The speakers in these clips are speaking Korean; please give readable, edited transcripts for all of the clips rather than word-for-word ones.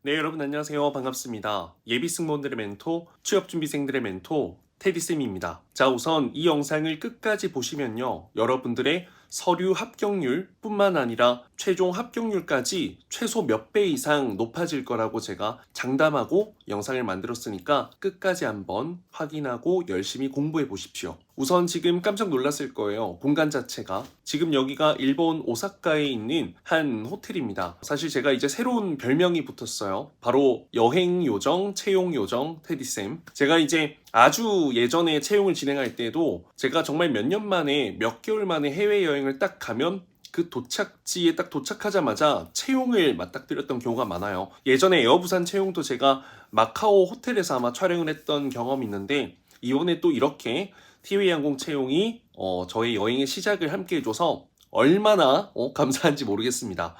네, 여러분 안녕하세요. 반갑습니다. 예비 승무원들의 멘토, 취업준비생들의 멘토, 테디쌤입니다. 자, 우선 이 영상을 끝까지 보시면요. 여러분들의 서류 합격률 뿐만 아니라 최종 합격률까지 최소 몇 배 이상 높아질 거라고 제가 장담하고 영상을 만들었으니까 끝까지 한번 확인하고 열심히 공부해 보십시오. 우선 지금 깜짝 놀랐을 거예요. 공간 자체가. 지금 여기가 일본 오사카에 있는 한 호텔입니다. 사실 제가 이제 새로운 별명이 붙었어요. 바로 여행 요정, 채용 요정, 테디쌤. 제가 이제 아주 예전에 채용을 진행할 때도 제가 정말 몇 년 만에, 몇 개월 만에 해외여행을 딱 가면 그 도착지에 딱 도착하자마자 채용을 맞닥뜨렸던 경우가 많아요. 예전에 에어부산 채용도 제가 마카오 호텔에서 아마 촬영을 했던 경험이 있는데 이번에 또 이렇게 티웨이 항공 채용이 저의 여행의 시작을 함께 해줘서 얼마나 감사한지 모르겠습니다.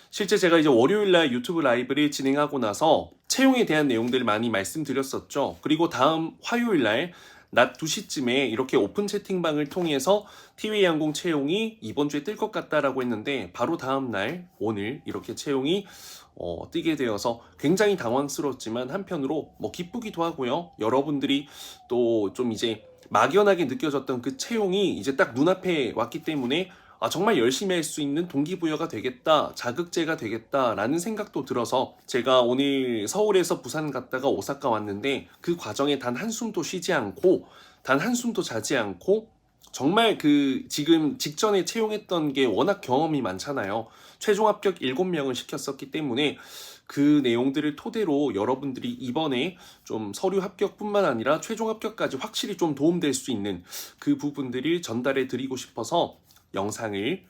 실제 제가 이제 월요일날 유튜브 라이브를 진행하고 나서 채용에 대한 내용들을 많이 말씀드렸었죠. 그리고 다음 화요일날 낮 2시쯤에 이렇게 오픈 채팅방을 통해서 티웨이 항공 채용이 이번 주에 뜰 것 같다라고 했는데 바로 다음날 오늘 이렇게 채용이 뜨게 되어서 굉장히 당황스러웠지만 한편으로 뭐 기쁘기도 하고요. 여러분들이 또 좀 이제 막연하게 느껴졌던 그 채용이 이제 딱 눈앞에 왔기 때문에 정말 열심히 할 수 있는 동기부여가 되겠다, 자극제가 되겠다라는 생각도 들어서 제가 오늘 서울에서 부산 갔다가 오사카 왔는데 그 과정에 단 한숨도 쉬지 않고 단 한숨도 자지 않고 정말 그 지금 직전에 채용했던 게 워낙 경험이 많잖아요. 최종 합격 7명을 시켰었기 때문에 그 내용들을 토대로 여러분들이 이번에 좀 서류 합격뿐만 아니라 최종 합격까지 확실히 좀 도움될 수 있는 그 부분들을 전달해 드리고 싶어서 영상을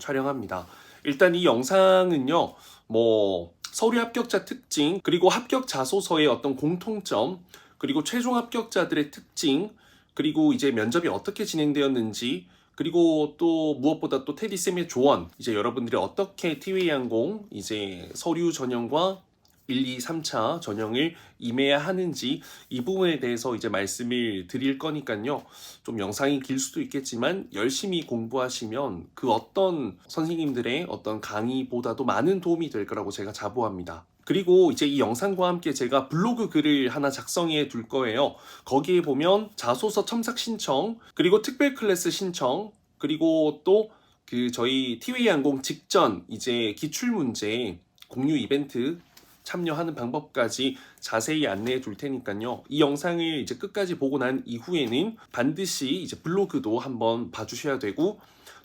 촬영합니다. 일단 이 영상은요, 뭐 서류 합격자 특징, 그리고 합격 자소서의 어떤 공통점, 그리고 최종 합격자들의 특징, 그리고 이제 면접이 어떻게 진행되었는지, 그리고 또 무엇보다 또 테디쌤의 조언, 이제 여러분들이 어떻게 티웨이 항공 이제 서류 전형과 1, 2, 3차 전형을 임해야 하는지 이 부분에 대해서 이제 말씀을 드릴 거니까요. 좀 영상이 길 수도 있겠지만 열심히 공부하시면 그 어떤 선생님들의 어떤 강의보다도 많은 도움이 될 거라고 제가 자부합니다. 그리고 이제 이 영상과 함께 제가 블로그 글을 하나 작성해 둘 거예요. 거기에 보면 자소서 첨삭 신청, 그리고 특별 클래스 신청, 그리고 또 그 저희 티웨이 항공 직전 이제 기출 문제 공유 이벤트 참여하는 방법까지 자세히 안내해 둘 테니까요. 이 영상을 이제 끝까지 보고 난 이후에는 반드시 이제 블로그도 한번 봐주셔야 되고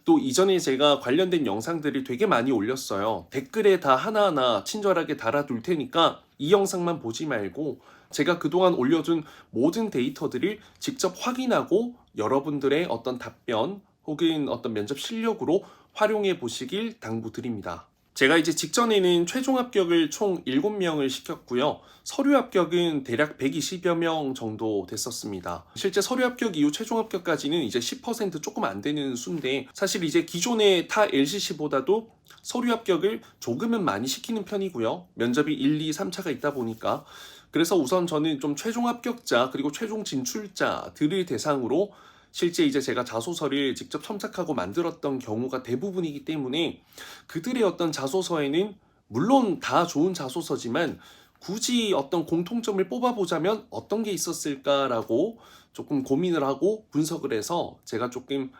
또 이전에 제가 관련된 영상들을 되게 많이 올렸어요. 댓글에 다 하나하나 친절하게 달아둘 테니까 이 영상만 보지 말고 제가 그동안 올려둔 모든 데이터들을 직접 확인하고 여러분들의 어떤 답변 혹은 어떤 면접 실력으로 활용해 보시길 당부드립니다. 제가 이제 직전에는 최종 합격을 총 7명을 시켰고요. 서류 합격은 대략 120여 명 정도 됐었습니다. 실제 서류 합격 이후 최종 합격까지는 이제 10% 조금 안 되는 수인데 사실 이제 기존의 타 LCC보다도 서류 합격을 조금은 많이 시키는 편이고요. 면접이 1, 2, 3차가 있다 보니까 그래서 우선 저는 좀 최종 합격자 그리고 최종 진출자들을 대상으로 실제 이제 제가 자소서를 직접 첨삭하고 만들었던 경우가 대부분이기 때문에 그들의 어떤 자소서에는 물론 다 좋은 자소서지만 굳이 어떤 공통점을 뽑아보자면 어떤 게 있었을까라고 조금 고민을 하고 분석을 해서 제가 조금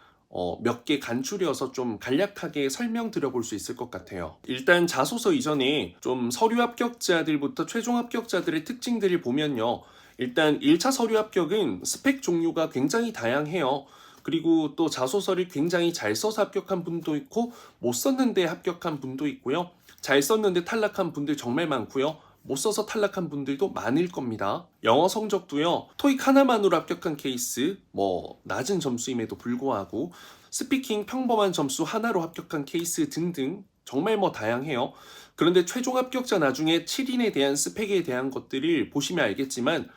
몇 개 간추려서 좀 간략하게 설명드려 볼 수 있을 것 같아요. 일단 자소서 이전에 좀 서류 합격자들부터 최종 합격자들의 특징들을 보면요. 일단 1차 서류 합격은 스펙 종류가 굉장히 다양해요. 그리고 또 자소서를 굉장히 잘 써서 합격한 분도 있고 못 썼는데 합격한 분도 있고요. 잘 썼는데 탈락한 분들 정말 많고요. 못 써서 탈락한 분들도 많을 겁니다. 영어 성적도요. 토익 하나만으로 합격한 케이스, 뭐 낮은 점수임에도 불구하고 스피킹 평범한 점수 하나로 합격한 케이스 등등 정말 뭐 다양해요. 그런데 최종 합격자 나중에 7인에 대한 스펙에 대한 것들을 보시면 알겠지만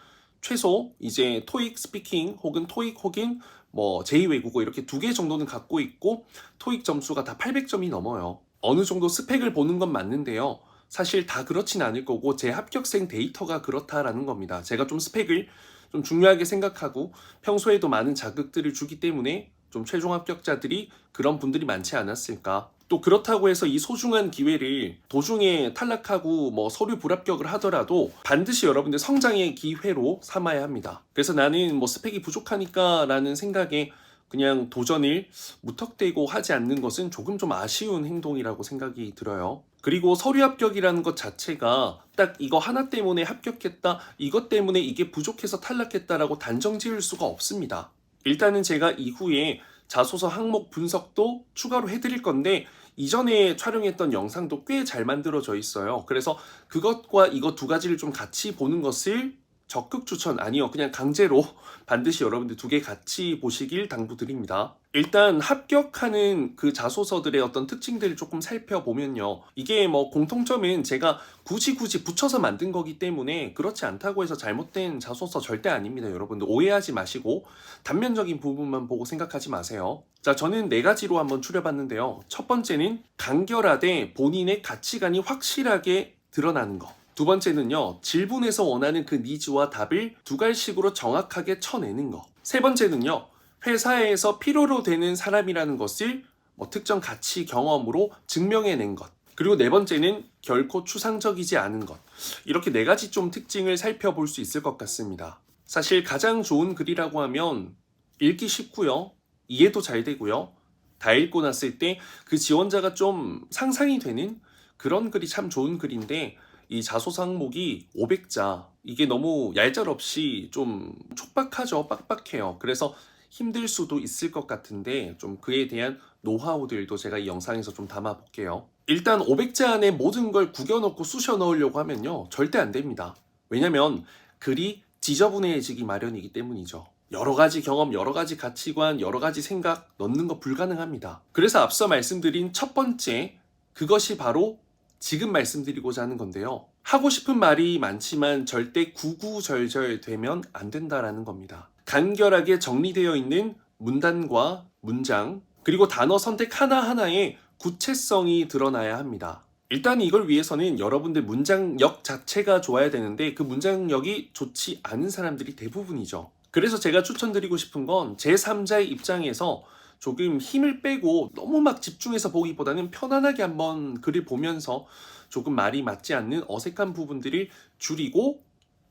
최소 이제 토익 스피킹 혹은 토익 혹은 뭐 제2외국어 이렇게 2개 정도는 갖고 있고 토익 점수가 다 800점이 넘어요. 어느 정도 스펙을 보는 건 맞는데요. 사실 다 그렇진 않을 거고 제 합격생 데이터가 그렇다라는 겁니다. 제가 좀 스펙을 좀 중요하게 생각하고 평소에도 많은 자극들을 주기 때문에 좀 최종 합격자들이 그런 분들이 많지 않았을까. 또 그렇다고 해서 이 소중한 기회를 도중에 탈락하고 뭐 서류 불합격을 하더라도 반드시 여러분들 성장의 기회로 삼아야 합니다. 그래서 나는 뭐 스펙이 부족하니까 라는 생각에 그냥 도전을 무턱대고 하지 않는 것은 조금 좀 아쉬운 행동이라고 생각이 들어요. 그리고 서류 합격이라는 것 자체가 딱 이거 하나 때문에 합격했다, 이것 때문에 이게 부족해서 탈락했다라고 단정 지을 수가 없습니다. 일단은 제가 이후에 자소서 항목 분석도 추가로 해드릴 건데 이전에 촬영했던 영상도 꽤 잘 만들어져 있어요. 그래서 그것과 이거 두 가지를 좀 같이 보는 것을 적극 추천, 아니요, 그냥 강제로 반드시 여러분들 두 개 같이 보시길 당부드립니다. 일단 합격하는 그 자소서들의 어떤 특징들을 조금 살펴보면요, 이게 뭐 공통점은 제가 굳이 붙여서 만든 거기 때문에 그렇지 않다고 해서 잘못된 자소서 절대 아닙니다. 여러분들 오해하지 마시고 단면적인 부분만 보고 생각하지 마세요. 자, 저는 4가지로 한번 추려봤는데요. 첫 번째는 간결하되 본인의 가치관이 확실하게 드러나는 거. 두 번째는요, 질문에서 원하는 그 니즈와 답을 2갈씩으로 정확하게 쳐내는 거. 세 번째는요, 회사에서 필요로 되는 사람이라는 것을 뭐 특정 가치 경험으로 증명해낸 것. 그리고 네 번째는 결코 추상적이지 않은 것. 이렇게 4가지 좀 특징을 살펴볼 수 있을 것 같습니다. 사실 가장 좋은 글이라고 하면 읽기 쉽고요, 이해도 잘 되고요, 다 읽고 났을 때 그 지원자가 좀 상상이 되는 그런 글이 참 좋은 글인데, 이 자소서 항목이 500자, 이게 너무 얄짤없이 좀 촉박하죠. 빡빡해요. 그래서 힘들 수도 있을 것 같은데 좀 그에 대한 노하우들도 제가 이 영상에서 좀 담아볼게요. 일단 500자 안에 모든 걸 구겨넣고 쑤셔 넣으려고 하면요, 절대 안 됩니다. 왜냐면 글이 지저분해지기 마련이기 때문이죠. 여러 가지 경험, 여러 가지 가치관, 여러 가지 생각 넣는 거 불가능합니다. 그래서 앞서 말씀드린 첫 번째, 그것이 바로 지금 말씀드리고자 하는 건데요. 하고 싶은 말이 많지만 절대 구구절절 되면 안 된다라는 겁니다. 간결하게 정리되어 있는 문단과 문장, 그리고 단어 선택 하나하나에 구체성이 드러나야 합니다. 일단 이걸 위해서는 여러분들 문장력 자체가 좋아야 되는데 그 문장력이 좋지 않은 사람들이 대부분이죠. 그래서 제가 추천드리고 싶은 건 제3자의 입장에서 조금 힘을 빼고 너무 막 집중해서 보기보다는 편안하게 한번 글을 보면서 조금 말이 맞지 않는 어색한 부분들을 줄이고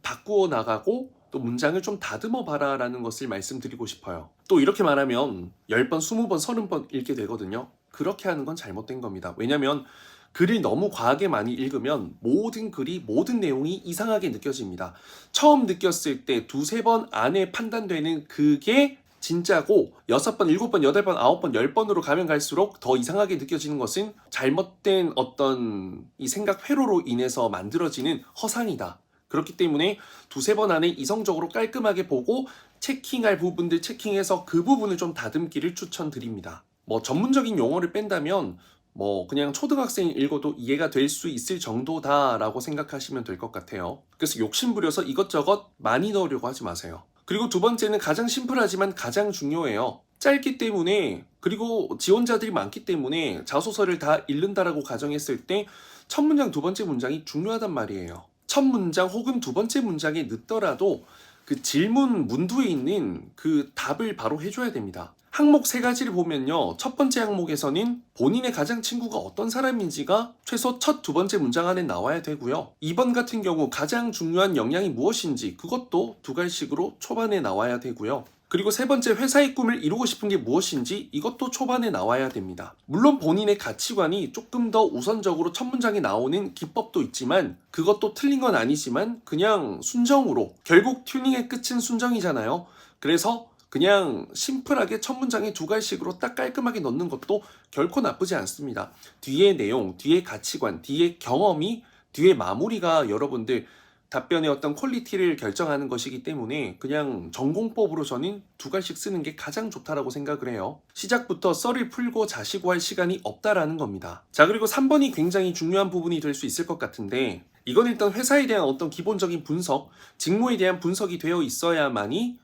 바꾸어 나가고 또 문장을 좀 다듬어 봐라 라는 것을 말씀드리고 싶어요. 또 이렇게 말하면 10번, 20번, 30번 읽게 되거든요. 그렇게 하는 건 잘못된 겁니다. 왜냐면 글을 너무 과하게 많이 읽으면 모든 글이, 모든 내용이 이상하게 느껴집니다. 처음 느꼈을 때 2-3번 안에 판단되는 그게 진짜고 6번, 7번, 8번, 9번, 10번으로 가면 갈수록 더 이상하게 느껴지는 것은 잘못된 어떤 이 생각 회로로 인해서 만들어지는 허상이다. 그렇기 때문에 2-3번 안에 이성적으로 깔끔하게 보고 체킹할 부분들 체킹해서 그 부분을 좀 다듬기를 추천드립니다. 뭐 전문적인 용어를 뺀다면 뭐 그냥 초등학생이 읽어도 이해가 될 수 있을 정도다라고 생각하시면 될 것 같아요. 그래서 욕심부려서 이것저것 많이 넣으려고 하지 마세요. 그리고 두 번째는 가장 심플하지만 가장 중요해요. 짧기 때문에, 그리고 지원자들이 많기 때문에 자소서를 다 읽는다라고 가정했을 때 첫 문장, 두 번째 문장이 중요하단 말이에요. 첫 문장 혹은 두 번째 문장에 늦더라도 그 질문 문두에 있는 그 답을 바로 해줘야 됩니다. 항목 3가지를 보면요, 첫 번째 항목에서는 본인의 가장 친구가 어떤 사람인지가 최소 첫 2번째 문장 안에 나와야 되고요. 2번 같은 경우 가장 중요한 역량이 무엇인지 그것도 2갈씩으로 초반에 나와야 되고요. 그리고 3번째 회사의 꿈을 이루고 싶은 게 무엇인지 이것도 초반에 나와야 됩니다. 물론 본인의 가치관이 조금 더 우선적으로 첫 문장에 나오는 기법도 있지만 그것도 틀린 건 아니지만 그냥 순정으로, 결국 튜닝의 끝은 순정이잖아요. 그래서 그냥 심플하게 첫 문장에 2갈씩으로 딱 깔끔하게 넣는 것도 결코 나쁘지 않습니다. 뒤에 내용, 뒤에 가치관, 뒤에 경험이, 뒤에 마무리가 여러분들 답변의 어떤 퀄리티를 결정하는 것이기 때문에 그냥 전공법으로 저는 2갈씩 쓰는 게 가장 좋다라고 생각을 해요. 시작부터 썰을 풀고 자시고 할 시간이 없다라는 겁니다. 자, 그리고 3번이 굉장히 중요한 부분이 될 수 있을 것 같은데, 이건 일단 회사에 대한 어떤 기본적인 분석, 직무에 대한 분석이 되어 있어야만이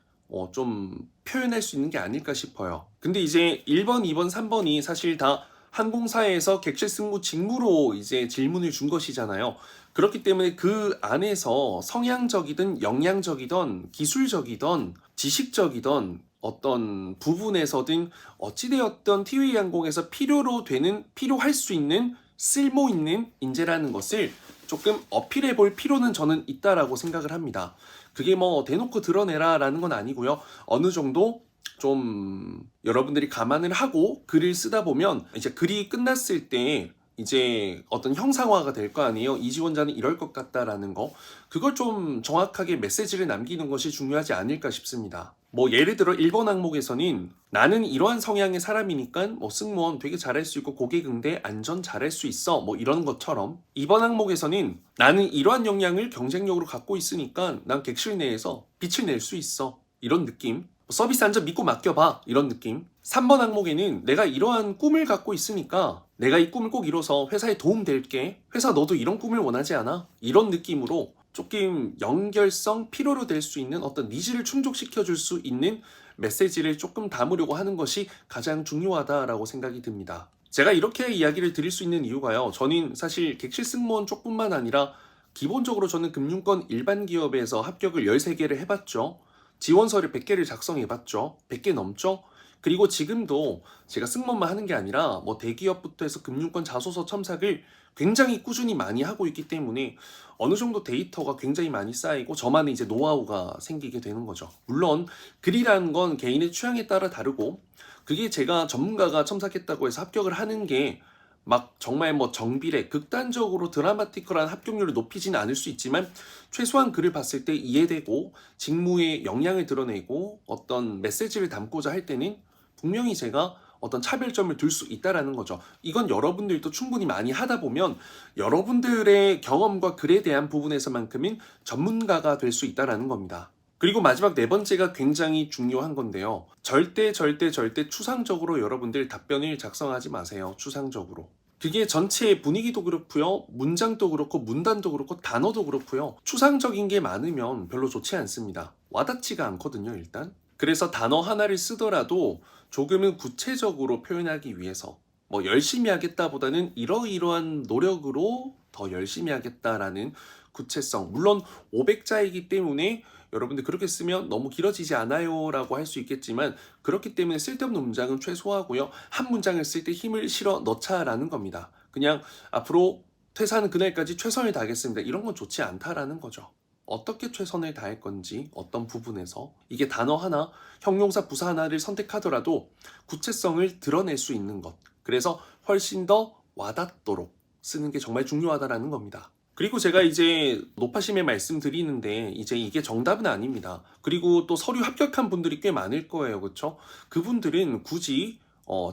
좀 표현할 수 있는 게 아닐까 싶어요. 근데 이제 1번, 2번, 3번이 사실 다 항공사에서 객실 승무 직무로 이제 질문을 준 것이잖아요. 그렇기 때문에 그 안에서 성향적이든 역량적이든 기술적이든 지식적이든 어떤 부분에서든 어찌되었던 티웨이항공에서 필요할 수 있는 쓸모 있는 인재라는 것을 조금 어필해 볼 필요는 저는 있다라고 생각을 합니다. 그게 뭐 대놓고 드러내라 라는 건 아니고요. 어느 정도 좀 여러분들이 감안을 하고 글을 쓰다 보면 이제 글이 끝났을 때 이제 어떤 형상화가 될 거 아니에요. 이 지원자는 이럴 것 같다라는 거. 그걸 좀 정확하게 메시지를 남기는 것이 중요하지 않을까 싶습니다. 뭐 예를 들어 1번 항목에서는 나는 이러한 성향의 사람이니까 뭐 승무원 되게 잘할 수 있고 고객응대 안전 잘할 수 있어 뭐 이런 것처럼 2번 항목에서는 나는 이러한 역량을 경쟁력으로 갖고 있으니까 난 객실 내에서 빛을 낼 수 있어 이런 느낌. 서비스 안전 믿고 맡겨봐 이런 느낌. 3번 항목에는 내가 이러한 꿈을 갖고 있으니까 내가 이 꿈을 꼭 이뤄서 회사에 도움될게. 회사 너도 이런 꿈을 원하지 않아? 이런 느낌으로 조금 연결성, 필요로 될 수 있는 어떤 니즈를 충족시켜 줄 수 있는 메시지를 조금 담으려고 하는 것이 가장 중요하다라고 생각이 듭니다. 제가 이렇게 이야기를 드릴 수 있는 이유가요. 저는 사실 객실 승무원 쪽뿐만 아니라 기본적으로 저는 금융권 일반 기업에서 합격을 13개를 해봤죠. 지원서를 100개를 작성해봤죠. 100개 넘죠? 그리고 지금도 제가 승무원만 하는 게 아니라 뭐 대기업부터 해서 금융권 자소서 첨삭을 굉장히 꾸준히 많이 하고 있기 때문에 어느 정도 데이터가 굉장히 많이 쌓이고 저만의 이제 노하우가 생기게 되는 거죠. 물론 글이라는 건 개인의 취향에 따라 다르고 그게 제가 전문가가 첨삭했다고 해서 합격을 하는 게 막 정말 뭐 정비례 극단적으로 드라마티컬한 합격률을 높이지는 않을 수 있지만 최소한 글을 봤을 때 이해되고 직무의 역량을 드러내고 어떤 메시지를 담고자 할 때는 분명히 제가 어떤 차별점을 둘 수 있다라는 거죠. 이건 여러분들도 충분히 많이 하다 보면 여러분들의 경험과 글에 대한 부분에서만큼은 전문가가 될 수 있다라는 겁니다. 그리고 마지막 네 번째가 굉장히 중요한 건데요. 절대 추상적으로 여러분들 답변을 작성하지 마세요. 추상적으로. 그게 전체 분위기도 그렇고요. 문장도 그렇고 문단도 그렇고 단어도 그렇고요. 추상적인 게 많으면 별로 좋지 않습니다. 와닿지가 않거든요, 일단. 그래서 단어 하나를 쓰더라도 조금은 구체적으로 표현하기 위해서 뭐 열심히 하겠다보다는 이러이러한 노력으로 더 열심히 하겠다라는 구체성. 물론 500자이기 때문에 여러분들 그렇게 쓰면 너무 길어지지 않아요 라고 할 수 있겠지만 그렇기 때문에 쓸데없는 문장은 최소화하고요. 한 문장을 쓸 때 힘을 실어 넣자라는 겁니다. 그냥 앞으로 퇴사하는 그날까지 최선을 다하겠습니다. 이런 건 좋지 않다라는 거죠. 어떻게 최선을 다할 건지 어떤 부분에서 이게 단어 하나, 형용사 부사 하나를 선택하더라도 구체성을 드러낼 수 있는 것. 그래서 훨씬 더 와닿도록 쓰는 게 정말 중요하다라는 겁니다. 그리고 제가 이제 높아심에 말씀드리는데 이제 이게 정답은 아닙니다. 그리고 또 서류 합격한 분들이 꽤 많을 거예요. 그렇죠? 그분들은 굳이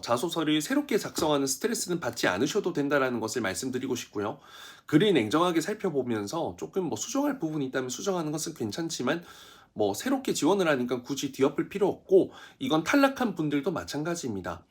자소서를 새롭게 작성하는 스트레스는 받지 않으셔도 된다라는 것을 말씀드리고 싶고요. 글을 냉정하게 살펴보면서 조금 뭐 수정할 부분이 있다면 수정하는 것은 괜찮지만 뭐 새롭게 지원을 하니까 굳이 뒤엎을 필요 없고 이건 탈락한 분들도 마찬가지입니다.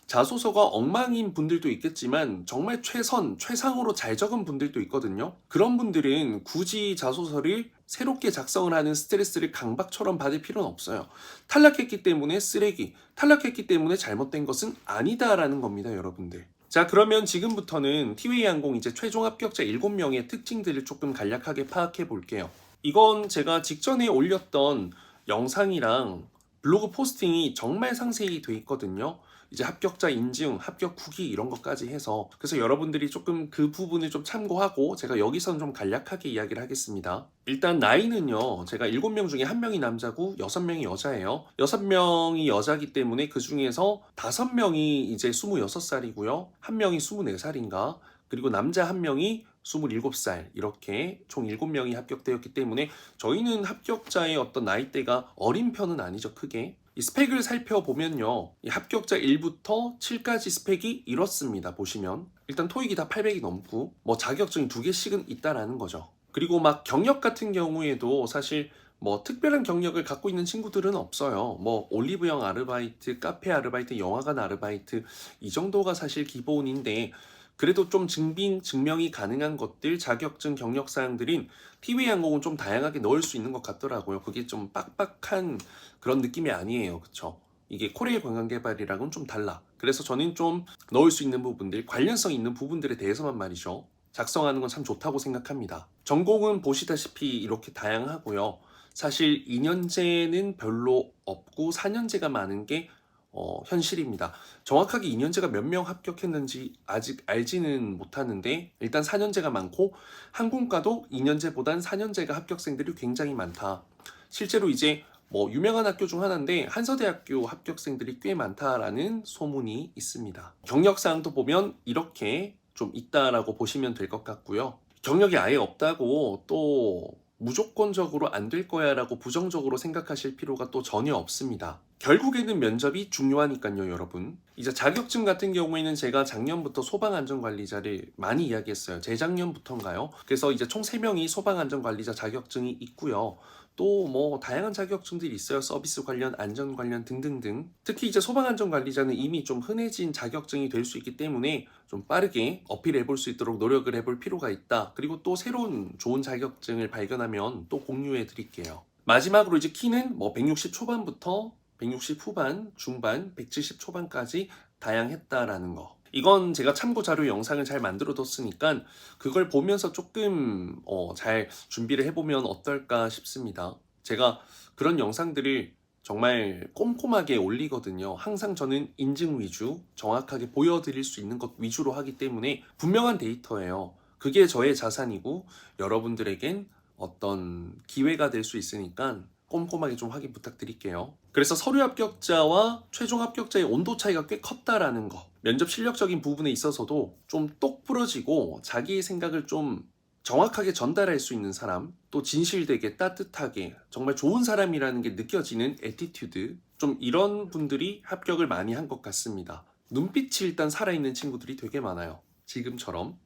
자소서가 엉망인 분들도 있겠지만 정말 최상으로 잘 적은 분들도 있거든요. 그런 분들은 굳이 자소서를 새롭게 작성을 하는 스트레스를 강박처럼 받을 필요는 없어요. 탈락했기 때문에 쓰레기, 탈락했기 때문에 잘못된 것은 아니다라는 겁니다, 여러분들. 자, 그러면 지금부터는 티웨이 항공 이제 최종 합격자 7명의 특징들을 조금 간략하게 파악해 볼게요. 이건 제가 직전에 올렸던 영상이랑 블로그 포스팅이 정말 상세히 돼 있거든요. 이제 합격자 인증, 합격 후기 이런 것까지 해서 그래서 여러분들이 조금 그 부분을 좀 참고하고 제가 여기서는 좀 간략하게 이야기를 하겠습니다. 일단 나이는요. 제가 7명 중에 1명이 남자고 6명이 여자예요. 6명이 여자기 때문에 그 중에서 5명이 이제 26살이고요. 1명이 24살인가 그리고 남자 1명이 27살 이렇게 총 7명이 합격되었기 때문에 저희는 합격자의 어떤 나이대가 어린 편은 아니죠, 크게. 이 스펙을 살펴보면요. 이 합격자 1부터 7까지 스펙이 이렇습니다. 보시면 일단 토익이 다 800이 넘고 뭐 자격증이 2개씩은 있다라는 거죠. 그리고 막 경력 같은 경우에도 사실 뭐 특별한 경력을 갖고 있는 친구들은 없어요. 뭐 올리브영 아르바이트, 카페 아르바이트, 영화관 아르바이트 이 정도가 사실 기본인데 그래도 좀 증명이 가능한 것들, 자격증, 경력 사항들인 티웨이 항공은 좀 다양하게 넣을 수 있는 것 같더라고요. 그게 좀 빡빡한 그런 느낌이 아니에요. 그쵸? 이게 코레일 관광개발이랑은 좀 달라. 그래서 저는 좀 넣을 수 있는 부분들, 관련성 있는 부분들에 대해서만 말이죠. 작성하는 건 참 좋다고 생각합니다. 전공은 보시다시피 이렇게 다양하고요. 사실 2년제는 별로 없고 4년제가 많은 게 현실입니다. 정확하게 2년제가 몇 명 합격했는지 아직 알지는 못하는데 일단 4년제가 많고 항공과도 2년제보단 4년제가 합격생들이 굉장히 많다. 실제로 이제 뭐 유명한 학교 중 하나인데 한서대학교 합격생들이 꽤 많다라는 소문이 있습니다. 경력사항도 보면 이렇게 좀 있다라고 보시면 될 것 같고요. 경력이 아예 없다고 또 무조건적으로 안 될 거야 라고 부정적으로 생각하실 필요가 또 전혀 없습니다. 결국에는 면접이 중요하니까요, 여러분. 이제 자격증 같은 경우에는 제가 작년부터 소방안전관리자를 많이 이야기했어요. 재작년부터인가요? 그래서 이제 총 3명이 소방안전관리자 자격증이 있고요. 또 뭐 다양한 자격증들이 있어요. 서비스 관련, 안전 관련 등등등. 특히 이제 소방안전관리자는 이미 좀 흔해진 자격증이 될 수 있기 때문에 좀 빠르게 어필해 볼 수 있도록 노력을 해볼 필요가 있다. 그리고 또 새로운 좋은 자격증을 발견하면 또 공유해 드릴게요. 마지막으로 이제 키는 뭐 160 초반부터 160 후반, 중반, 170 초반까지 다양했다라는 거. 이건 제가 참고 자료 영상을 잘 만들어 뒀으니까 그걸 보면서 조금 잘 준비를 해보면 어떨까 싶습니다. 제가 그런 영상들을 정말 꼼꼼하게 올리거든요. 항상 저는 인증 위주, 정확하게 보여드릴 수 있는 것 위주로 하기 때문에 분명한 데이터예요. 그게 저의 자산이고 여러분들에겐 어떤 기회가 될 수 있으니까 꼼꼼하게 좀 확인 부탁드릴게요. 그래서 서류 합격자와 최종 합격자의 온도 차이가 꽤 컸다라는 거. 면접 실력적인 부분에 있어서도 좀 똑부러지고 자기의 생각을 좀 정확하게 전달할 수 있는 사람, 또 진실되게 따뜻하게 정말 좋은 사람이라는 게 느껴지는 애티튜드, 좀 이런 분들이 합격을 많이 한 것 같습니다. 눈빛이 일단 살아있는 친구들이 되게 많아요. 지금처럼.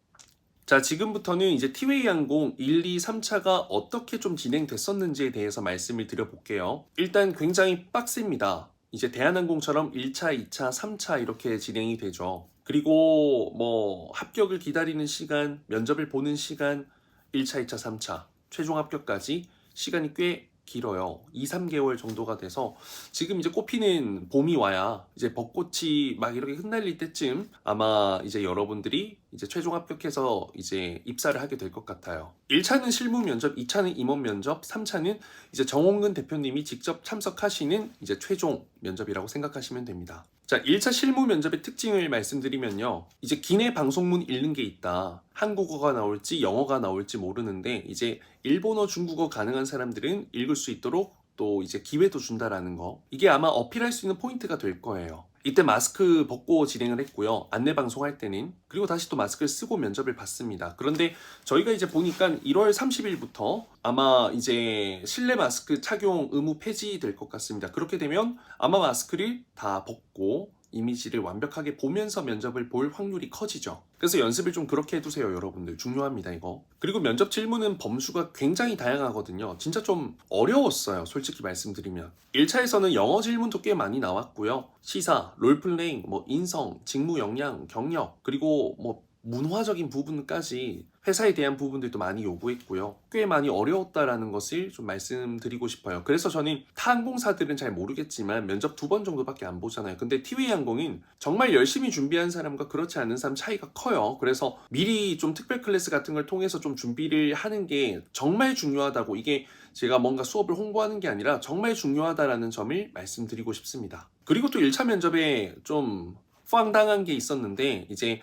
자, 지금부터는 이제 티웨이 항공 1, 2, 3차가 어떻게 좀 진행됐었는지에 대해서 말씀을 드려볼게요. 일단 굉장히 빡셉니다. 이제 대한항공처럼 1차, 2차, 3차 이렇게 진행이 되죠. 그리고 뭐 합격을 기다리는 시간, 면접을 보는 시간, 1차, 2차, 3차, 최종 합격까지 시간이 꽤 길어요. 2, 3개월 정도가 돼서 지금 이제 꽃피는 봄이 와야 이제 벚꽃이 막 이렇게 흩날릴 때쯤 아마 이제 여러분들이 이제 최종 합격해서 이제 입사를 하게 될 것 같아요. 1차는 실무 면접, 2차는 임원 면접, 3차는 이제 정홍근 대표님이 직접 참석하시는 이제 최종 면접이라고 생각하시면 됩니다. 자, 1차 실무 면접의 특징을 말씀드리면요. 이제 기내 방송문 읽는 게 있다. 한국어가 나올지 영어가 나올지 모르는데 이제 일본어, 중국어 가능한 사람들은 읽을 수 있도록 또 이제 기회도 준다라는 거. 이게 아마 어필할 수 있는 포인트가 될 거예요. 이때 마스크 벗고 진행을 했고요. 안내 방송할 때는. 그리고 다시 또 마스크를 쓰고 면접을 봤습니다. 그런데 저희가 이제 보니까 1월 30일부터 아마 이제 실내 마스크 착용 의무 폐지될 것 같습니다. 그렇게 되면 아마 마스크를 다 벗고 이미지를 완벽하게 보면서 면접을 볼 확률이 커지죠. 그래서 연습을 좀 그렇게 해두세요, 여러분들. 중요합니다, 이거. 그리고 면접 질문은 범수가 굉장히 다양하거든요. 진짜 좀 어려웠어요, 솔직히 말씀드리면. 1차에서는 영어 질문도 꽤 많이 나왔고요. 시사, 롤플레잉, 뭐 인성, 직무 역량, 경력, 그리고 뭐 문화적인 부분까지 회사에 대한 부분들도 많이 요구했고요. 꽤 많이 어려웠다라는 것을 좀 말씀드리고 싶어요. 그래서 저는 타 항공사들은 잘 모르겠지만 면접 2번 정도밖에 안 보잖아요. 근데 티웨이 항공은 정말 열심히 준비한 사람과 그렇지 않은 사람 차이가 커요. 그래서 미리 좀 특별 클래스 같은 걸 통해서 좀 준비를 하는 게 정말 중요하다고, 이게 제가 뭔가 수업을 홍보하는 게 아니라 정말 중요하다라는 점을 말씀드리고 싶습니다. 그리고 또 1차 면접에 좀 황당한 게 있었는데 이제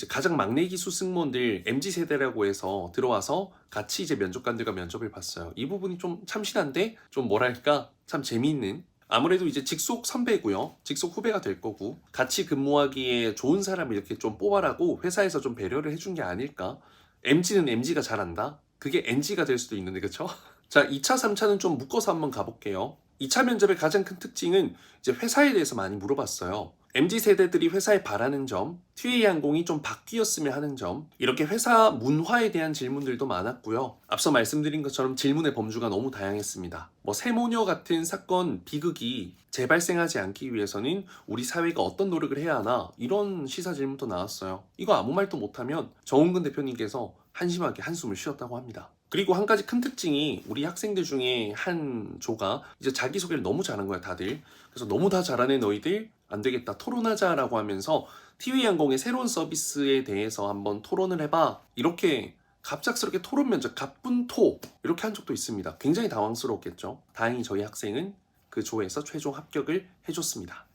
가장 막내 기수 승무원들 MZ세대라고 해서 들어와서 같이 이제 면접관들과 면접을 봤어요. 이 부분이 좀 참신한데 좀 뭐랄까 참 재미있는, 아무래도 이제 직속 선배고요. 직속 후배가 될 거고 같이 근무하기에 좋은 사람을 이렇게 좀 뽑아라고 회사에서 좀 배려를 해준 게 아닐까? MZ는 MZ가 잘한다? 그게 NG가 될 수도 있는데, 그쵸? 자, 2차, 3차는 좀 묶어서 한번 가볼게요. 2차 면접의 가장 큰 특징은 이제 회사에 대해서 많이 물어봤어요. MZ세대들이 회사에 바라는 점, 티웨이 항공이 좀 바뀌었으면 하는 점, 이렇게 회사 문화에 대한 질문들도 많았고요. 앞서 말씀드린 것처럼 질문의 범주가 너무 다양했습니다. 뭐 세모녀 같은 사건, 비극이 재발생하지 않기 위해서는 우리 사회가 어떤 노력을 해야 하나, 이런 시사 질문도 나왔어요. 이거 아무 말도 못하면 정홍근 대표님께서 한심하게 한숨을 쉬었다고 합니다. 그리고 한 가지 큰 특징이 우리 학생들 중에 한 조가 이제 자기소개를 너무 잘한 거야, 다들. 그래서 너무 다 잘하네 너희들, 안 되겠다, 토론하자라고 하면서 티웨이 항공의 새로운 서비스에 대해서 한번 토론을 해봐, 이렇게 갑작스럽게 토론 면접 갑분토 이렇게 한 적도 있습니다. 굉장히 당황스러웠겠죠. 다행히 저희 학생은 그 조에서 최종 합격을 해줬습니다.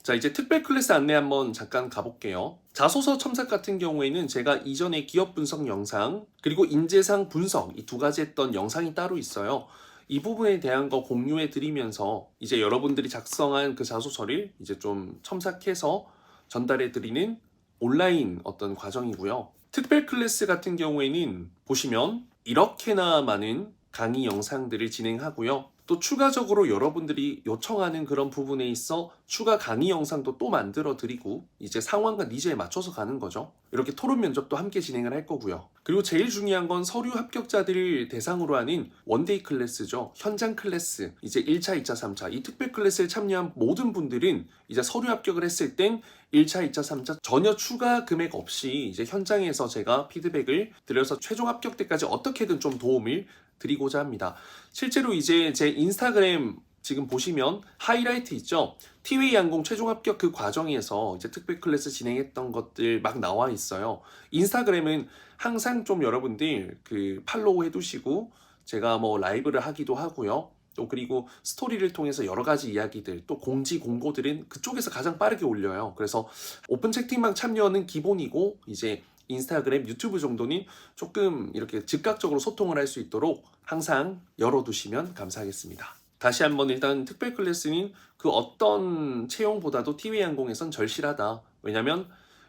자, 이제 특별 클래스 안내 한번 잠깐 가볼게요. 자소서 첨삭 같은 경우에는 제가 이전에 기업 분석 영상 그리고 인재상 분석 이 두 가지 했던 영상이 따로 있어요. 이 부분에 대한 거 공유해 드리면서 이제 여러분들이 작성한 그 자소서를 이제 좀 첨삭해서 전달해 드리는 온라인 어떤 과정이고요. 특별 클래스 같은 경우에는 보시면 이렇게나 많은 강의 영상들을 진행하고요. 또 추가적으로 여러분들이 요청하는 그런 부분에 있어 추가 강의 영상도 또 만들어 드리고 이제 상황과 니즈에 맞춰서 가는 거죠. 이렇게 토론 면접도 함께 진행을 할 거고요. 그리고 제일 중요한 건 서류 합격자들을 대상으로 하는 원데이 클래스죠. 현장 클래스. 이제 1차, 2차, 3차 이 특별 클래스에 참여한 모든 분들은 이제 서류 합격을 했을 땐 1차, 2차, 3차 전혀 추가 금액 없이 이제 현장에서 제가 피드백을 드려서 최종 합격 때까지 어떻게든 좀 도움을 드리고자 합니다. 실제로 이제 제 인스타그램 지금 보시면 하이라이트 있죠? 티웨이 항공 최종 합격 그 과정에서 이제 특별 클래스 진행했던 것들 막 나와 있어요. 인스타그램은 항상 좀 여러분들 그 팔로우 해두시고 제가 뭐 라이브를 하기도 하고요. 또 그리고 스토리를 통해서 여러 가지 이야기들 또 공지 공고들은 그쪽에서 가장 빠르게 올려요. 그래서 오픈 채팅방 참여는 기본이고 이제 인스타그램, 유튜브 정도는 조금 이렇게 즉각적으로 소통을 할 수 있도록 항상 열어두시면 감사하겠습니다. 다시 한번 일단 특별 클래스는 그 어떤 채용보다도 티웨이 항공에선 절실하다. 왜냐면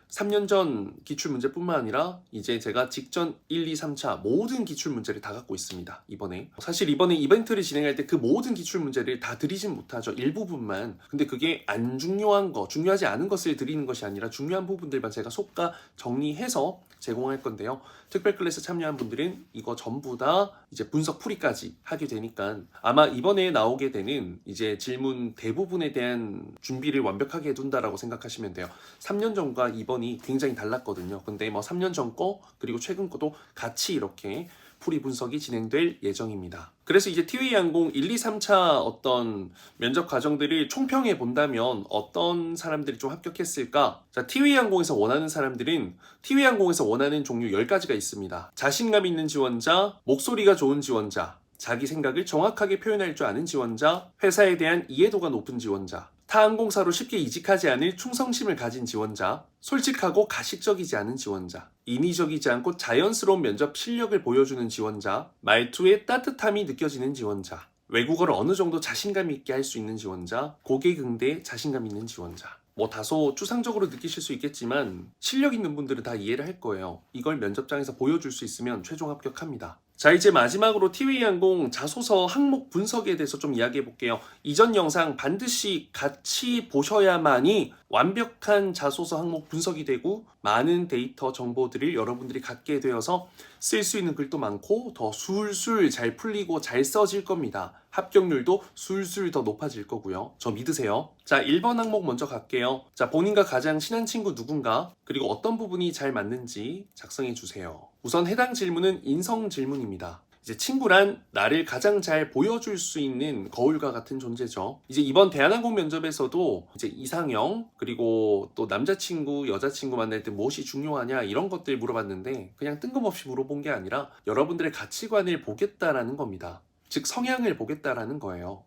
3년 전 기출문제뿐만 아니라 이제 제가 직전 1, 2, 3차 모든 기출문제를 다 갖고 있습니다. 이번에. 사실 이번에 이벤트를 진행할 때 그 모든 기출문제를 다 드리진 못하죠. 일부분만. 근데 그게 안 중요한 거, 중요하지 않은 것을 드리는 것이 아니라 중요한 부분들만 제가 속가 정리해서 제공할 건데요. 특별 클래스 참여한 분들은 이거 전부 다 이제 분석 풀이까지 하게 되니까 아마 이번에 나오게 되는 이제 질문 대부분에 대한 준비를 완벽하게 해둔다라고 생각하시면 돼요. 3년 전과 이번이 굉장히 달랐거든요. 근데 뭐 3년 전 거 그리고 최근 거도 같이 이렇게 풀이 분석이 진행될 예정입니다. 그래서 이제 티웨이 항공 1, 2, 3차 어떤 면접 과정들을 총평해 본다면 어떤 사람들이 좀 합격했을까? 자, 티웨이 항공에서 원하는 사람들은 티웨이 항공에서 원하는 종류 10가지가 있습니다. 자신감 있는 지원자, 목소리가 좋은 지원자, 자기 생각을 정확하게 표현할 줄 아는 지원자, 회사에 대한 이해도가 높은 지원자, 타 항공사로 쉽게 이직하지 않을 충성심을 가진 지원자, 솔직하고 가식적이지 않은 지원자, 인위적이지 않고 자연스러운 면접 실력을 보여주는 지원자, 말투에 따뜻함이 느껴지는 지원자, 외국어를 어느 정도 자신감 있게 할 수 있는 지원자, 고객 응대에 자신감 있는 지원자. 뭐 다소 추상적으로 느끼실 수 있겠지만 실력 있는 분들은 다 이해를 할 거예요. 이걸 면접장에서 보여줄 수 있으면 최종 합격합니다. 자, 이제 마지막으로 티웨이 항공 자소서 항목 분석에 대해서 좀 이야기해 볼게요. 이전 영상 반드시 같이 보셔야만이 완벽한 자소서 항목 분석이 되고 많은 데이터 정보들을 여러분들이 갖게 되어서 쓸 수 있는 글도 많고 더 술술 잘 풀리고 잘 써질 겁니다. 합격률도 술술 더 높아질 거고요. 저 믿으세요. 자, 1번 항목 먼저 갈게요. 자, 본인과 가장 친한 친구 누군가 그리고 어떤 부분이 잘 맞는지 작성해 주세요. 우선 해당 질문은 인성 질문입니다. 이제 친구란 나를 가장 잘 보여줄 수 있는 거울과 같은 존재죠. 이제 이번 대한항공 면접에서도 이제 이상형 그리고 또 남자친구, 여자친구 만날 때 무엇이 중요하냐 이런 것들 물어봤는데 그냥 뜬금없이 물어본 게 아니라 여러분들의 가치관을 보겠다라는 겁니다. 즉 성향을 보겠다라는 거예요.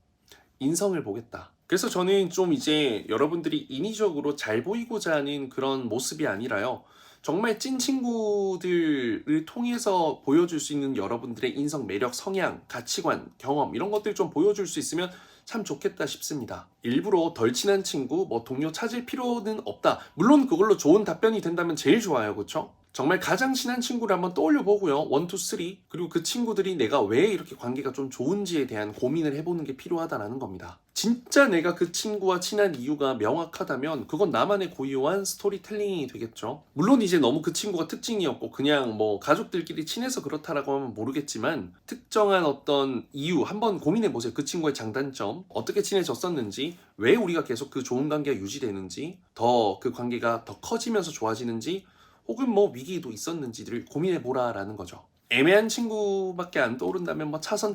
인성을 보겠다. 그래서 저는 좀 이제 여러분들이 인위적으로 잘 보이고자 하는 그런 모습이 아니라요. 정말 찐 친구들을 통해서 보여줄 수 있는 여러분들의 인성, 매력, 성향, 가치관, 경험 이런 것들 좀 보여줄 수 있으면 참 좋겠다 싶습니다. 일부러 덜 친한 친구, 뭐 동료 찾을 필요는 없다. 물론 그걸로 좋은 답변이 된다면 제일 좋아요. 그렇죠? 정말 가장 친한 친구를 한번 떠올려 보고요. 1, 2, 3 그리고 그 친구들이 내가 왜 이렇게 관계가 좀 좋은지에 대한 고민을 해보는 게 필요하다는 겁니다. 진짜 내가 그 친구와 친한 이유가 명확하다면 그건 나만의 고유한 스토리텔링이 되겠죠. 물론 이제 너무 그 친구가 특징이었고 그냥 뭐 가족들끼리 친해서 그렇다라고 하면 모르겠지만 특정한 어떤 이유 한번 고민해보세요. 그 친구의 장단점, 어떻게 친해졌었는지, 왜 우리가 계속 그 좋은 관계가 유지되는지, 더 그 관계가 더 커지면서 좋아지는지 혹은 뭐 위기도 있었는지를 고민해보라라는 거죠. 애매한 친구밖에 안 떠오른다면 뭐 차선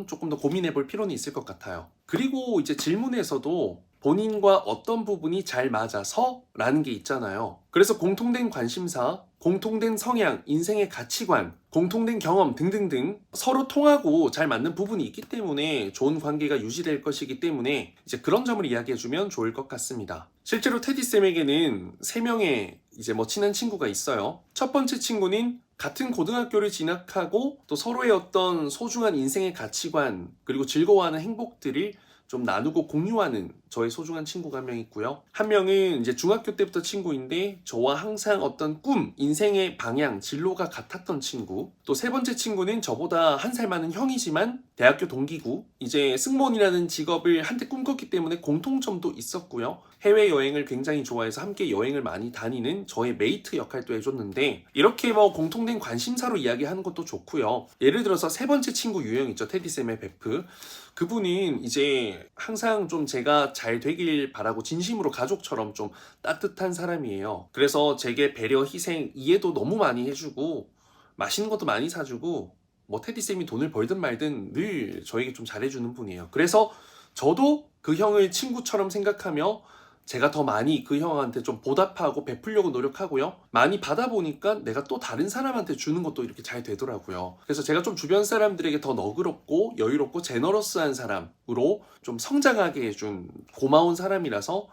조금 더 고민해볼 필요는 있을 것 같아요. 그리고 이제 질문에서도 본인과 어떤 부분이 잘 맞아서 라는 게 있잖아요. 그래서 공통된 관심사, 공통된 성향, 인생의 가치관, 공통된 경험 등등등 서로 통하고 잘 맞는 부분이 있기 때문에 좋은 관계가 유지될 것이기 때문에 이제 그런 점을 이야기해주면 좋을 것 같습니다. 실제로 테디쌤에게는 3명의 이제 친한 친구가 있어요. 첫 번째 친구는 같은 고등학교를 진학하고 또 서로의 어떤 소중한 인생의 가치관 그리고 즐거워하는 행복들을 좀 나누고 공유하는 저의 소중한 친구가 한 명 있고요. 한 명은 이제 중학교 때부터 친구인데 저와 항상 어떤 꿈, 인생의 방향, 진로가 같았던 친구. 또 세 번째 친구는 저보다 한 살 많은 형이지만 대학교 동기고 이제 승무원이라는 직업을 한때 꿈꿨기 때문에 공통점도 있었고요. 해외여행을 굉장히 좋아해서 함께 여행을 많이 다니는 저의 메이트 역할도 해줬는데 이렇게 공통된 관심사로 이야기하는 것도 좋고요. 예를 들어서 세 번째 친구 유형 있죠. 테디쌤의 베프. 그분은 이제 항상 좀 제가 잘 되길 바라고 진심으로 가족처럼 좀 따뜻한 사람이에요. 그래서 제게 배려, 희생, 이해도 너무 많이 해주고 맛있는 것도 많이 사주고 테디쌤이 돈을 벌든 말든 늘 저에게 좀 잘해주는 분이에요. 그래서 저도 그 형을 친구처럼 생각하며 제가 더 많이 그 형한테 좀 보답하고 베풀려고 노력하고요. 많이 받아보니까 내가 또 다른 사람한테 주는 것도 이렇게 잘 되더라고요. 그래서 제가 좀 주변 사람들에게 더 너그럽고 여유롭고 제너러스한 사람으로 좀 성장하게 해준 고마운 사람이라서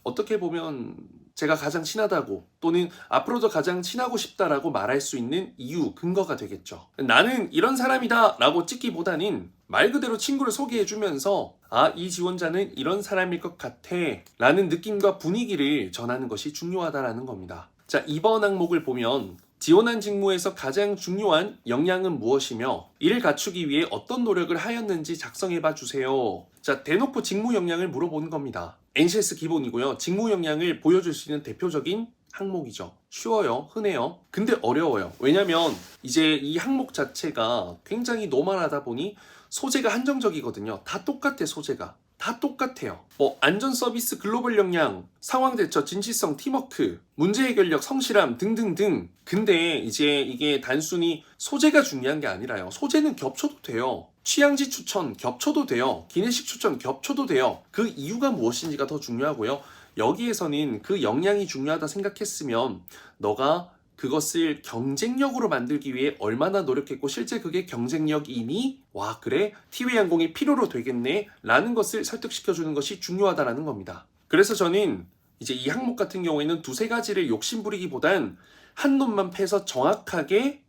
어떻게 보면 제가 가장 친하다고 또는 앞으로도 가장 친하고 싶다라고 말할 수 있는 이유, 근거가 되겠죠. 나는 이런 사람이다 라고 찍기보다는 말 그대로 친구를 소개해주면서 이 지원자는 이런 사람일 것 같아 라는 느낌과 분위기를 전하는 것이 중요하다라는 겁니다. 자, 이번 항목을 보면 지원한 직무에서 가장 중요한 역량은 무엇이며 이를 갖추기 위해 어떤 노력을 하였는지 작성해봐 주세요. 자, 대놓고 직무 역량을 물어보는 겁니다. NCS 기본이고요. 직무 역량을 보여줄 수 있는 대표적인 항목이죠. 쉬워요. 흔해요. 근데 어려워요. 왜냐면 이제 이 항목 자체가 굉장히 노멀하다 보니 소재가 한정적이거든요. 다 똑같아, 소재가. 다 똑같아요. 안전 서비스, 글로벌 역량, 상황 대처, 진실성, 팀워크, 문제 해결력, 성실함 등등등. 근데 이제 이게 단순히 소재가 중요한 게 아니라요. 소재는 겹쳐도 돼요. 취향지 추천 겹쳐도 돼요. 기내식 추천 겹쳐도 돼요. 그 이유가 무엇인지가 더 중요하고요. 여기에서는 그 역량이 중요하다 생각했으면 너가 그것을 경쟁력으로 만들기 위해 얼마나 노력했고 실제 그게 경쟁력이니? 와, 그래? 티웨이항공이 필요로 되겠네? 라는 것을 설득시켜주는 것이 중요하다라는 겁니다. 그래서 저는 이제 이 항목 같은 경우에는 두세 가지를 욕심부리기보단 한 놈만 패서 정확하게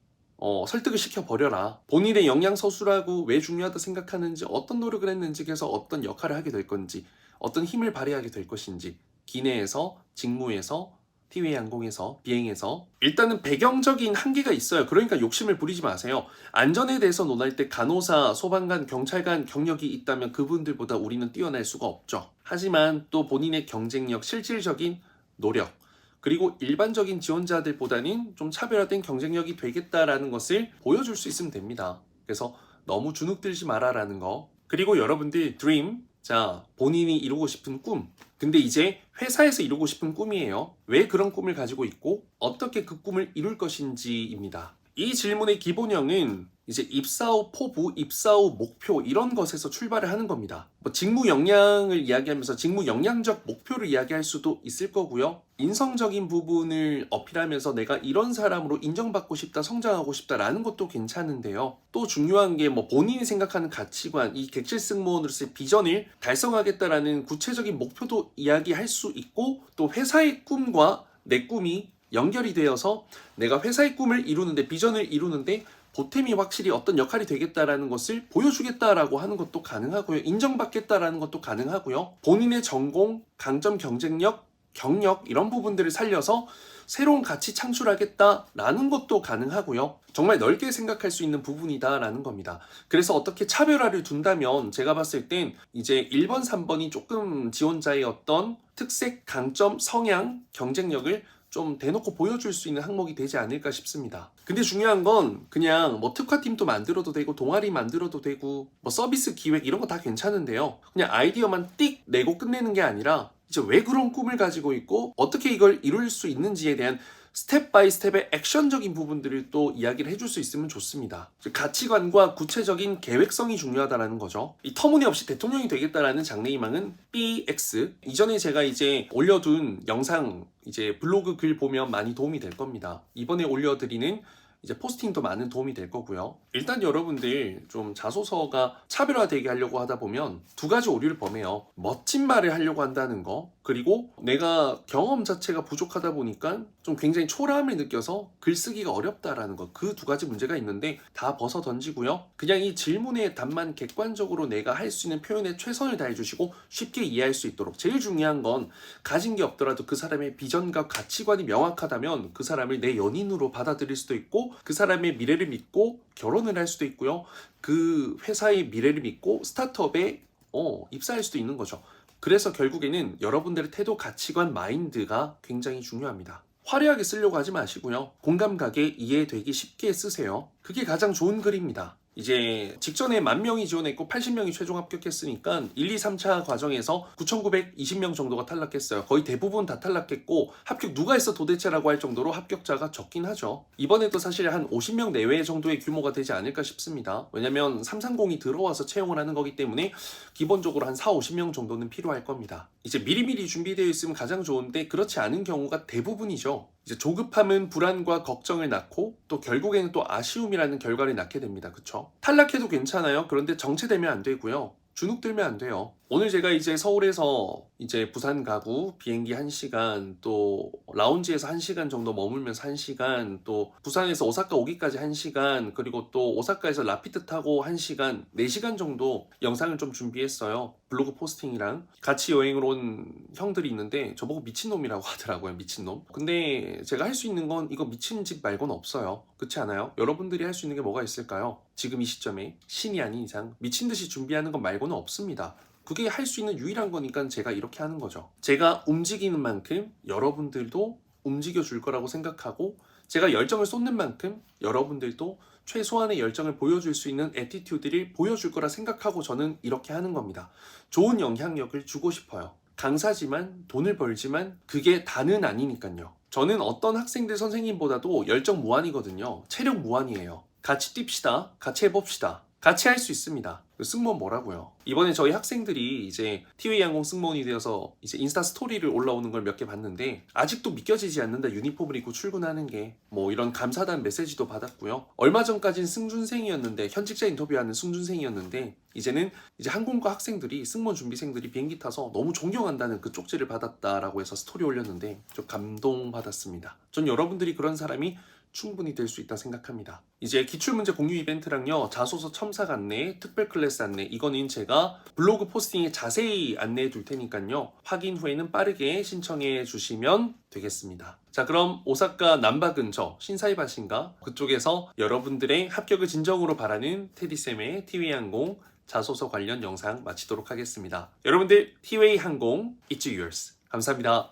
설득을 시켜버려라. 본인의 역량 서술하고 왜 중요하다 생각하는지, 어떤 노력을 했는지, 그래서 어떤 역할을 하게 될 건지, 어떤 힘을 발휘하게 될 것인지, 기내에서, 직무에서, 티웨이항공에서, 비행에서. 일단은 배경적인 한계가 있어요. 그러니까 욕심을 부리지 마세요. 안전에 대해서 논할 때 간호사, 소방관, 경찰관 경력이 있다면 그분들보다 우리는 뛰어날 수가 없죠. 하지만 또 본인의 경쟁력, 실질적인 노력, 그리고 일반적인 지원자들보다는 좀 차별화된 경쟁력이 되겠다라는 것을 보여줄 수 있으면 됩니다. 그래서 너무 주눅들지 마라라는 거. 그리고 여러분들 드림, 자, 본인이 이루고 싶은 꿈. 근데 이제 회사에서 이루고 싶은 꿈이에요. 왜 그런 꿈을 가지고 있고 어떻게 그 꿈을 이룰 것인지입니다. 이 질문의 기본형은 이제 입사 후 포부, 입사 후 목표 이런 것에서 출발을 하는 겁니다. 직무 역량을 이야기하면서 직무 역량적 목표를 이야기할 수도 있을 거고요. 인성적인 부분을 어필하면서 내가 이런 사람으로 인정받고 싶다, 성장하고 싶다라는 것도 괜찮은데요. 또 중요한 게 본인이 생각하는 가치관, 이 객실 승무원으로서의 비전을 달성하겠다라는 구체적인 목표도 이야기할 수 있고 또 회사의 꿈과 내 꿈이 연결이 되어서 내가 회사의 꿈을 이루는데, 비전을 이루는데 보탬이 확실히 어떤 역할이 되겠다라는 것을 보여주겠다라고 하는 것도 가능하고요. 인정받겠다라는 것도 가능하고요. 본인의 전공, 강점, 경쟁력, 경력 이런 부분들을 살려서 새로운 가치 창출하겠다라는 것도 가능하고요. 정말 넓게 생각할 수 있는 부분이다라는 겁니다. 그래서 어떻게 차별화를 둔다면 제가 봤을 땐 이제 1번, 3번이 조금 지원자의 어떤 특색, 강점, 성향, 경쟁력을 좀 대놓고 보여줄 수 있는 항목이 되지 않을까 싶습니다. 근데 중요한 건 그냥 특화팀도 만들어도 되고 동아리 만들어도 되고 서비스 기획 이런 거 다 괜찮은데요. 그냥 아이디어만 띡 내고 끝내는 게 아니라 이제 왜 그런 꿈을 가지고 있고 어떻게 이걸 이룰 수 있는지에 대한 스텝 바이 스텝의 액션적인 부분들을 또 이야기를 해줄 수 있으면 좋습니다. 가치관과 구체적인 계획성이 중요하다는 거죠. 이 터무니없이 대통령이 되겠다라는 장래희망은 BX. 이전에 제가 이제 올려둔 영상 이제 블로그 글 보면 많이 도움이 될 겁니다. 이번에 올려드리는 이제 포스팅도 많은 도움이 될 거고요. 일단 여러분들 좀 자소서가 차별화되게 하려고 하다 보면 두 가지 오류를 범해요. 멋진 말을 하려고 한다는 거, 그리고 내가 경험 자체가 부족하다 보니까 좀 굉장히 초라함을 느껴서 글쓰기가 어렵다라는 거. 그 두 가지 문제가 있는데 다 벗어 던지고요. 그냥 이 질문의 답만 객관적으로 내가 할 수 있는 표현에 최선을 다해 주시고 쉽게 이해할 수 있도록. 제일 중요한 건 가진 게 없더라도 그 사람의 비전과 가치관이 명확하다면 그 사람을 내 연인으로 받아들일 수도 있고 그 사람의 미래를 믿고 결혼을 할 수도 있고요. 그 회사의 미래를 믿고 스타트업에 입사할 수도 있는 거죠. 그래서 결국에는 여러분들의 태도, 가치관, 마인드가 굉장히 중요합니다. 화려하게 쓰려고 하지 마시고요. 공감 가게, 이해되기 쉽게 쓰세요. 그게 가장 좋은 글입니다. 이제 직전에 10,000명이 지원했고 80명이 최종 합격했으니까 1, 2, 3차 과정에서 9,920명 정도가 탈락했어요. 거의 대부분 다 탈락했고 합격 누가 했어 도대체라고 할 정도로 합격자가 적긴 하죠. 이번에도 사실 한 50명 내외 정도의 규모가 되지 않을까 싶습니다. 왜냐면 330이 들어와서 채용을 하는 거기 때문에 기본적으로 한 4, 50명 정도는 필요할 겁니다. 이제 미리미리 준비되어 있으면 가장 좋은데 그렇지 않은 경우가 대부분이죠. 이제 조급함은 불안과 걱정을 낳고 또 결국에는 또 아쉬움이라는 결과를 낳게 됩니다. 그쵸? 탈락해도 괜찮아요. 그런데 정체되면 안 되고요. 주눅들면 안 돼요. 오늘 제가 이제 서울에서 이제 부산 가구 비행기 1시간, 또 라운지에서 1시간 정도 머물면서 1시간, 또 부산에서 오사카 오기까지 1시간, 그리고 또 오사카에서 라피드 타고 1시간, 4시간 정도 영상을 좀 준비했어요. 블로그 포스팅이랑 같이 여행을 온 형들이 있는데 저보고 미친놈이라고 하더라고요. 미친놈. 근데 제가 할 수 있는 건 이거 미친 짓 말고는 없어요. 그렇지 않아요? 여러분들이 할 수 있는 게 뭐가 있을까요? 지금 이 시점에 신이 아닌 이상 미친 듯이 준비하는 것 말고는 없습니다. 그게 할 수 있는 유일한 거니까 제가 이렇게 하는 거죠. 제가 움직이는 만큼 여러분들도 움직여 줄 거라고 생각하고 제가 열정을 쏟는 만큼 여러분들도 최소한의 열정을 보여줄 수 있는 애티튜드를 보여줄 거라 생각하고 저는 이렇게 하는 겁니다. 좋은 영향력을 주고 싶어요. 강사지만 돈을 벌지만 그게 다는 아니니까요. 저는 어떤 학생들 선생님보다도 열정 무한이거든요. 체력 무한이에요. 같이 뜁시다. 같이 해봅시다. 같이 할 수 있습니다. 승무원 뭐라고요? 이번에 저희 학생들이 이제 티웨이 항공 승무원이 되어서 이제 인스타 스토리를 올라오는 걸 몇 개 봤는데 아직도 믿겨지지 않는다. 유니폼을 입고 출근하는 게 뭐 이런 감사단 메시지도 받았고요. 얼마 전까지는 승준생이었는데 현직자 인터뷰하는 승준생이었는데 이제는 이제 항공과 학생들이 승무원 준비생들이 비행기 타서 너무 존경한다는 그 쪽지를 받았다라고 해서 스토리 올렸는데 좀 감동받았습니다. 전 여러분들이 그런 사람이 충분히 될 수 있다 생각합니다. 이제 기출문제 공유 이벤트랑요, 자소서 첨삭 안내, 특별 클래스 안내, 이거는 제가 블로그 포스팅에 자세히 안내해 둘 테니까요. 확인 후에는 빠르게 신청해 주시면 되겠습니다. 자, 그럼 오사카 남바 근처 신사이바신가 그쪽에서 여러분들의 합격을 진정으로 바라는 테디쌤의 티웨이 항공 자소서 관련 영상 마치도록 하겠습니다. 여러분들 티웨이 항공 It's yours. 감사합니다.